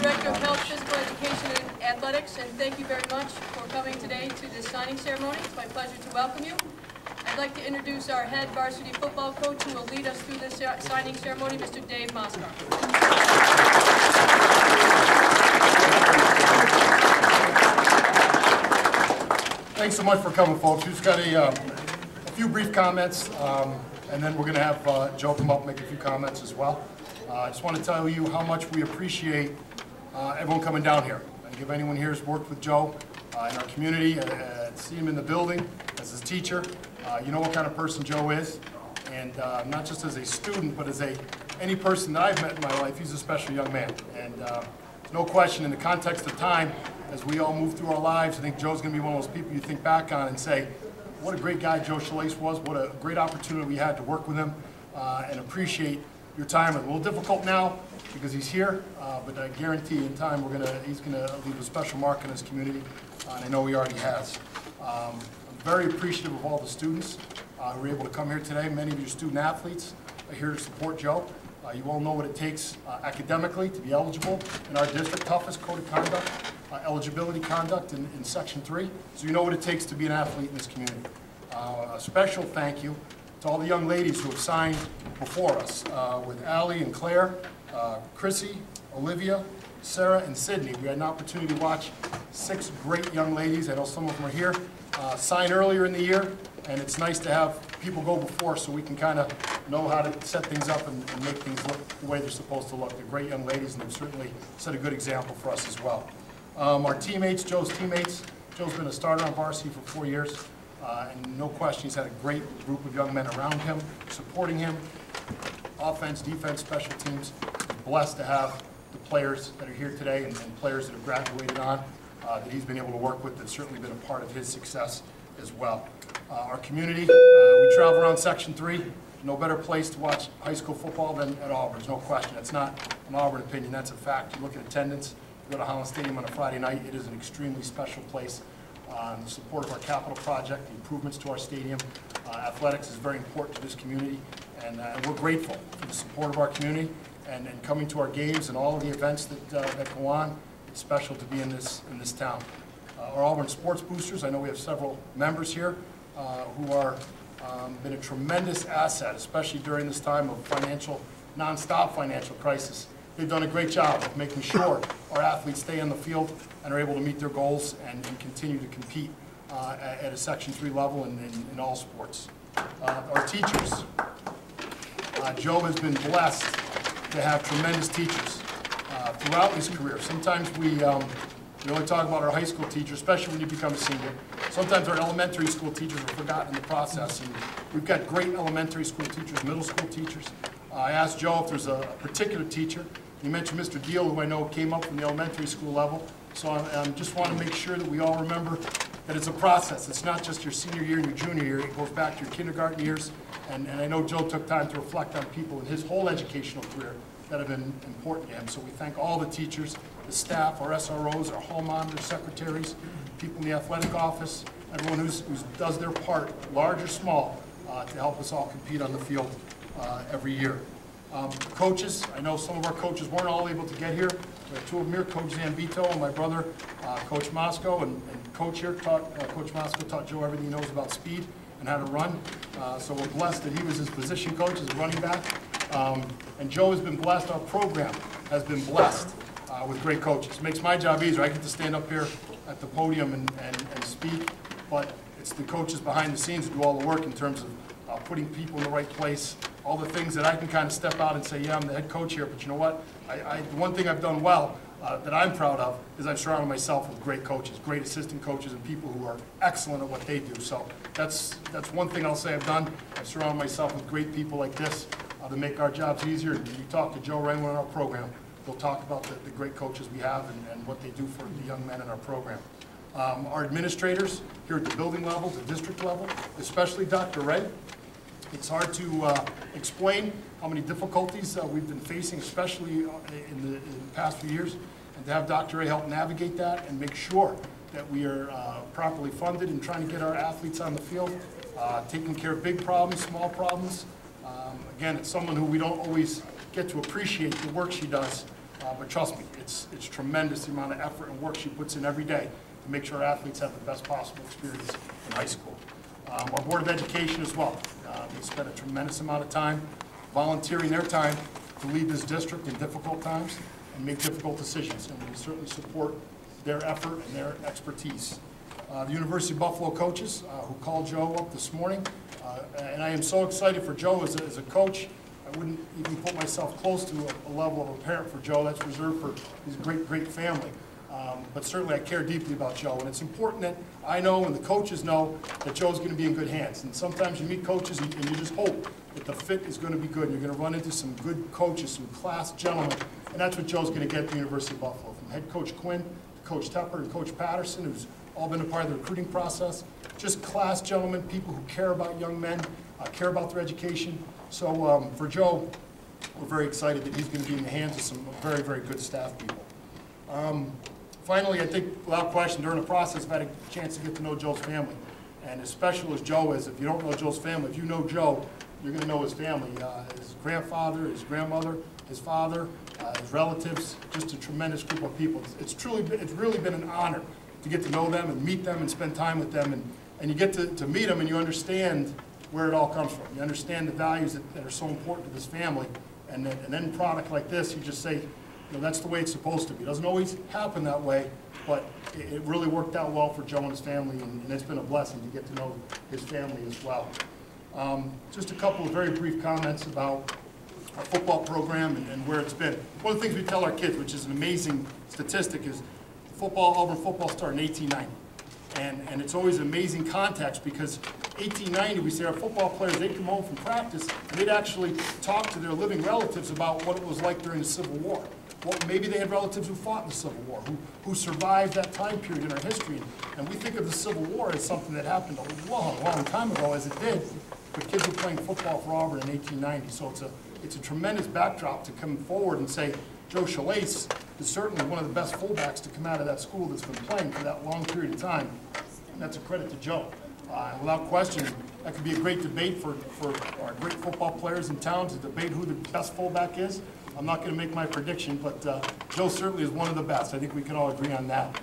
Director of Health, Physical Education, and Athletics, and thank you very much for coming today to this signing ceremony. It's my pleasure to welcome you. I'd like to introduce our head varsity football coach who will lead us through this signing ceremony, Mr. Dave Moskar. Thanks so much for coming, folks. We've got a few brief comments, and then we're going to have Joe come up and make a few comments as well. I just want to tell you how much we appreciate everyone coming down here. I think if anyone here has worked with Joe in our community, see him in the building as his teacher, you know what kind of person Joe is. And not just as a student, but as any person that I've met in my life, he's a special young man. And there's no question, in the context of time, as we all move through our lives, I think Joe's going to be one of those people you think back on and say, what a great guy Joe Schillace was, what a great opportunity we had to work with him, and appreciate your time. It's a little difficult now because he's here, but I guarantee in time he's going to leave a special mark in his community, and I know he already has. I'm very appreciative of all the students who were able to come here today. Many of your student athletes are here to support Joe. You all know what it takes academically to be eligible in our district, toughest code of conduct, eligibility conduct in Section 3. So you know what it takes to be an athlete in this community. A special thank you to all the young ladies who have signed before us, with Allie and Claire, Chrissy, Olivia, Sarah, and Sydney. We had an opportunity to watch 6 great young ladies, I know some of them are here, sign earlier in the year, and it's nice to have people go before so we can kind of know how to set things up and make things look the way they're supposed to look. They're great young ladies, and they've certainly set a good example for us as well. Our teammates, Joe's teammates, Joe's been a starter on varsity for 4 years, and no question he's had a great group of young men around him, supporting him, offense, defense, special teams. He's blessed to have the players that are here today and players that have graduated on that he's been able to work with. That's certainly been a part of his success as well. Our community, we travel around Section 3. No better place to watch high school football than at Auburn. There's no question. That's not an Auburn opinion. That's a fact. You look at attendance. You go to Holland Stadium on a Friday night. It is an extremely special place. The support of our capital project, the improvements to our stadium, athletics is very important to this community, and we're grateful for the support of our community and coming to our games and all of the events that go on. It's special to be in this town. Our Auburn Sports Boosters, I know we have several members here who are been a tremendous asset, especially during this time of non-stop financial crisis. They've done a great job of making sure our athletes stay on the field and are able to meet their goals and continue to compete at a Section 3 level in all sports. Our teachers, Joe has been blessed to have tremendous teachers throughout his career. Sometimes we only talk about our high school teachers, especially when you become a senior. Sometimes our elementary school teachers are forgotten in the process, and we've got great elementary school teachers, middle school teachers. I asked Joe if there's a particular teacher. You mentioned Mr. Deal, who I know came up from the elementary school level. So I just want to make sure that we all remember that it's a process. It's not just your senior year and your junior year. It goes back to your kindergarten years. And I know Joe took time to reflect on people in his whole educational career that have been important to him. So we thank all the teachers, the staff, our SROs, our hall monitors, secretaries, people in the athletic office, everyone who does their part, large or small, to help us all compete on the field every year. Coaches, I know some of our coaches weren't all able to get here. We have 2 of them here, Coach Zambito and my brother, Coach Mosco, and Coach here, Coach Mosco taught Joe everything he knows about speed and how to run. So we're blessed that he was his position coach as a running back. And Joe has been blessed, our program has been blessed with great coaches. It makes my job easier. I get to stand up here at the podium and speak, but it's the coaches behind the scenes who do all the work in terms of putting people in the right place, all the things that I can kind of step out and say, yeah, I'm the head coach here, but you know what? The one thing I've done well that I'm proud of is I've surrounded myself with great coaches, great assistant coaches, and people who are excellent at what they do. So that's one thing I'll say I've done. I've surrounded myself with great people like this to make our jobs easier. And you talk to Joe or anyone in our program, they'll talk about the great coaches we have and what they do for the young men in our program. Our administrators here at the building level, the district level, especially Dr. Ray. It's hard to explain how many difficulties we've been facing, especially in the past few years, and to have Dr. Ray help navigate that and make sure that we are properly funded and trying to get our athletes on the field, taking care of big problems, small problems. Again, it's someone who we don't always get to appreciate the work she does, but trust me, it's tremendous the amount of effort and work she puts in every day to make sure our athletes have the best possible experience in high school. Our Board of Education as well. They spend a tremendous amount of time volunteering their time to lead this district in difficult times and make difficult decisions, and we certainly support their effort and their expertise. The University of Buffalo coaches who called Joe up this morning, and I am so excited for Joe as a coach. I wouldn't even put myself close to a level of a parent for Joe. That's reserved for his great family. But certainly I care deeply about Joe, and it's important that I know and the coaches know that Joe's going to be in good hands. And sometimes you meet coaches and you just hope that the fit is going to be good. And you're going to run into some good coaches, some class gentlemen, and that's what Joe's going to get at the University of Buffalo. From head coach Quinn to Coach Tepper and Coach Patterson, who's all been a part of the recruiting process. Just class gentlemen, people who care about young men, care about their education. So for Joe, we're very excited that he's going to be in the hands of some very good staff people. Finally, I think without question, during the process, I've had a chance to get to know Joe's family. And as special as Joe is, if you don't know Joe's family, if you know Joe, you're going to know his family. His grandfather, his grandmother, his father, his relatives, just a tremendous group of people. It's really been an honor to get to know them and meet them and spend time with them. And you get to meet them and you understand where it all comes from. You understand the values that are so important to this family. And an end product like this, you just say, you know, that's the way it's supposed to be. It doesn't always happen that way, but it really worked out well for Joe and his family, and it's been a blessing to get to know his family as well. Just a couple of very brief comments about our football program and where it's been. One of the things we tell our kids, which is an amazing statistic, is Auburn football started in 1890. And it's always amazing context because 1890, we say our football players, they'd come home from practice and they'd actually talk to their living relatives about what it was like during the Civil War. Well, maybe they had relatives who fought in the Civil War, who survived that time period in our history. And we think of the Civil War as something that happened a long time ago, as it did, but kids were playing football for Auburn in 1890. So it's a tremendous backdrop to come forward and say, Joe Schillace is certainly one of the best fullbacks to come out of that school that's been playing for that long period of time. And that's a credit to Joe. Without question, that could be a great debate for our great football players in town to debate who the best fullback is. I'm not going to make my prediction, but Joe certainly is one of the best. I think we can all agree on that.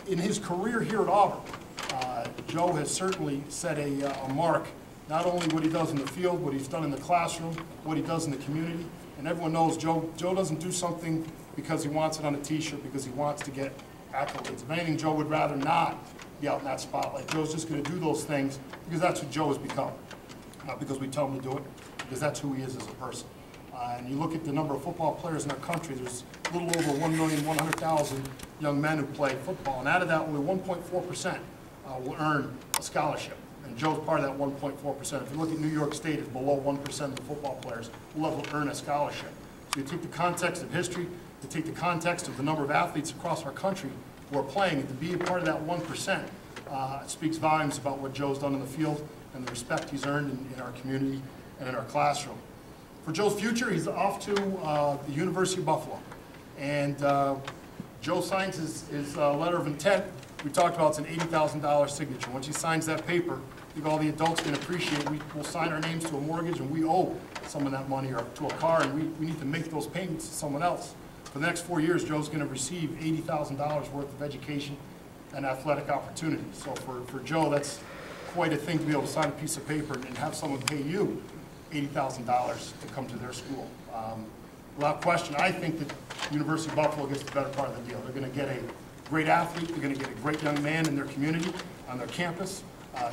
In his career here at Auburn, Joe has certainly set a mark, not only what he does in the field, what he's done in the classroom, what he does in the community. And everyone knows Joe doesn't do something because he wants it on a t-shirt, because he wants to get accolades. If anything, Joe would rather not be out in that spotlight. Joe's just going to do those things because that's who Joe has become. Not because we tell him to do it, because that's who he is as a person. And you look at the number of football players in our country, there's a little over 1,100,000 young men who play football. And out of that, only 1.4% will earn a scholarship. And Joe's part of that 1.4%. If you look at New York State, it's below 1% of the football players will ever earn a scholarship. So you take the context of history, you take the context of the number of athletes across our country who are playing, and to be a part of that 1% speaks volumes about what Joe's done in the field and the respect he's earned in our community and in our classroom. For Joe's future, he's off to the University of Buffalo. And Joe signs his letter of intent. We talked about it's an $80,000 signature. Once he signs that paper, I think all the adults can appreciate we'll sign our names to a mortgage and we owe some of that money or to a car, and we need to make those payments to someone else. For the next 4 years, Joe's going to receive $80,000 worth of education and athletic opportunities. So for Joe, that's quite a thing to be able to sign a piece of paper and have someone pay you $80,000 to come to their school. Without question, I think that University of Buffalo gets the better part of the deal. They're going to get a great athlete. They're going to get a great young man in their community, on their campus.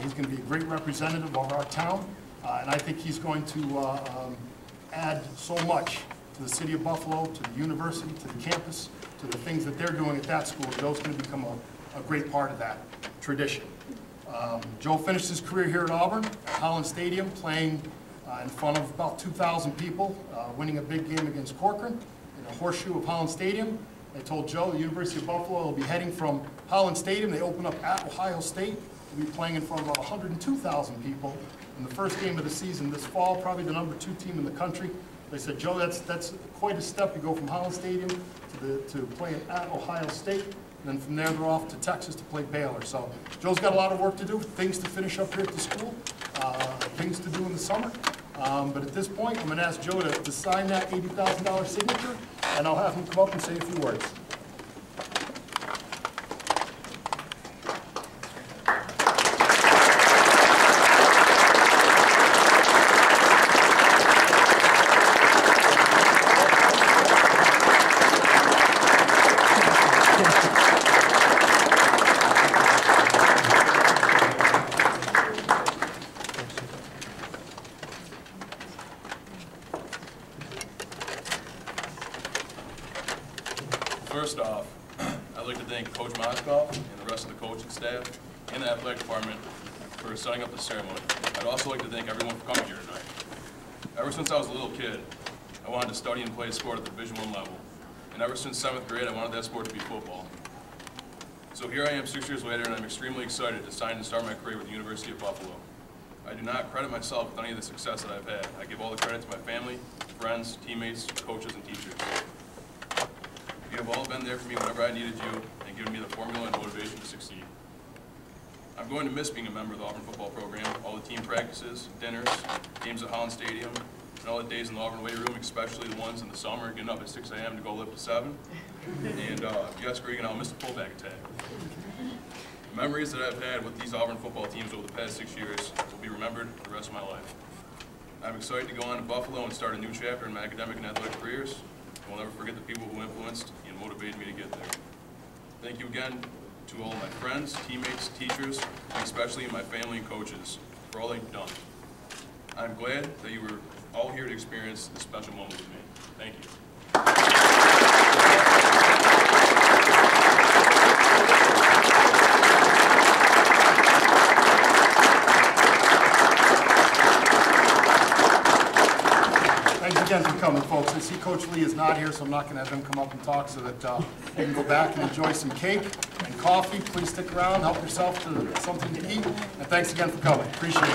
He's going to be a great representative of our town, and I think he's going to add so much to the city of Buffalo, to the university, to the campus, to the things that they're doing at that school. Joe's going to become a great part of that tradition. Joe finished his career here at Auburn, at Holland Stadium, playing in front of about 2,000 people, winning a big game against Corcoran in the horseshoe of Holland Stadium. They told Joe the University of Buffalo will be heading from Holland Stadium. They open up at Ohio State. We'll be playing in front of about 102,000 people in the first game of the season this fall, probably the #2 team in the country. They said, Joe, that's quite a step. You go from Holland Stadium to playing at Ohio State. And then from there, they're off to Texas to play Baylor. So Joe's got a lot of work to do, things to finish up here at the school, things to do in the summer. But at this point, I'm going to ask Joe to sign that $80,000 signature. and I'll have him come up and say a few words. First off, I'd like to thank Coach Moskoff and the rest of the coaching staff and the athletic department for setting up the ceremony. I'd also like to thank everyone for coming here tonight. Ever since I was a little kid, I wanted to study and play a sport at the Division I level. And ever since 7th grade, I wanted that sport to be football. So here I am 6 years later, and I'm extremely excited to sign and start my career with the University of Buffalo. I do not credit myself with any of the success that I've had. I give all the credit to my family, friends, teammates, coaches, and teachers. You have all been there for me whenever I needed you and given me the formula and motivation to succeed. I'm going to miss being a member of the Auburn football program, all the team practices, dinners, games at Holland Stadium, and all the days in the Auburn weight room, especially the ones in the summer, getting up at 6 a.m. to go lift at 7. And yes, Greg, I'll miss the pullback attack. The memories that I've had with these Auburn football teams over the past 6 years will be remembered for the rest of my life. I'm excited to go on to Buffalo and start a new chapter in my academic and athletic careers. I'll never forget the people who influenced and motivated me to get there. Thank you again to all my friends, teammates, teachers, and especially my family and coaches for all they've done. I'm glad that you were all here to experience this special moment with me. Thank you. Thanks again for coming, folks. I see Coach Lee is not here, so I'm not going to have him come up and talk so that you can go back and enjoy some cake and coffee. Please stick around, help yourself to something to eat. And thanks again for coming. Appreciate it.